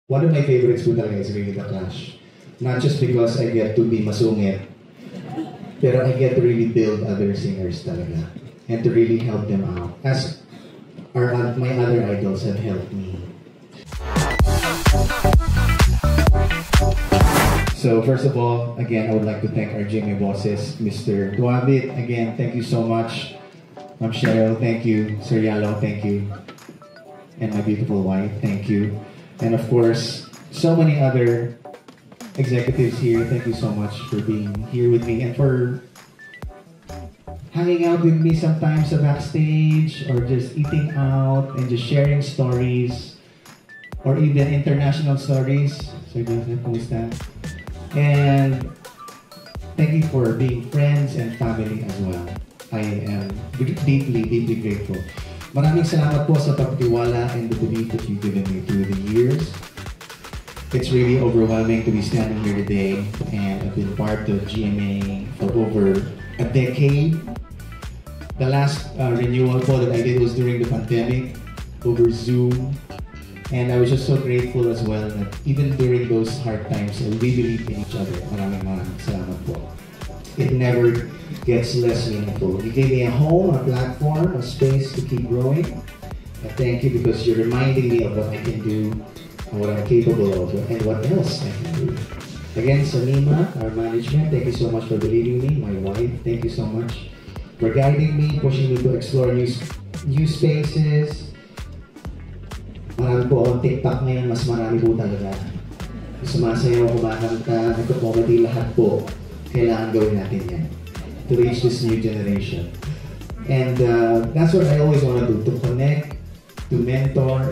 One of my favorites po talaga is really The Clash. Not just because I get to be masungit, pero I get to really build other singers talaga. And to really help them out. As my other idols have helped me. So first of all, again, I would like to thank our Jimmy bosses, Mr. Duabit. Again, thank you so much. Ma'am Cheryl, thank you. Sir Yalo, thank you. And my beautiful wife, thank you. And of course, so many other executives here, thank you so much for being here with me and for hanging out with me sometimes sa backstage or just eating out and just sharing stories or even international stories. Sir Joseph, kumusta? And thank you for being friends and family as well. I am deeply, deeply grateful. Maraming salamat po sa pagtiwala and the belief that you've given me through the years. It's really overwhelming to be standing here today, and I've been part of GMA for over a decade. The last renewal po that I did was during the pandemic over Zoom. And I was just so grateful as well that even during those hard times, we believe in each other. Maraming salamat po. It never gets less meaningful. You gave me a home, a platform, a space to keep growing. I thank you because you're reminding me of what I can do and what I'm capable of and what else I can do. Again, Sanima, our management, thank you so much for believing me. My wife, thank you so much for guiding me, pushing me to explore new spaces. Marami po akong TikTok ngayon, mas marami po talaga. Sumasayaw, kumakanta, nagko-comedy, lahat po. Kailangan gawin natin yan to reach this new generation. And that's what I always want to do, to connect, to mentor.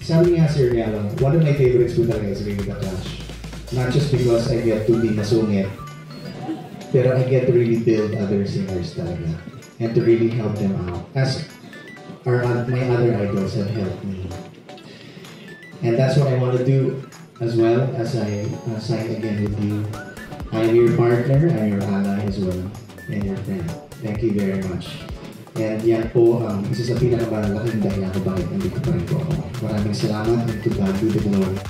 Sabi nga Sir Yalo, one of my favorites po talaga is really The Clash. Not just because I get to be masungit, pero I get to really build other singers talaga. And to really help them out. As my other idols have helped me. And that's what I want to do as well as I sign again with you. I am your partner, I am your ally as well, and your friend. Thank you very much. And yan po ang isa sa pinakamalaking dahilan ko bakit nandito pa rin po ako. Maraming salamat and to God be the glory.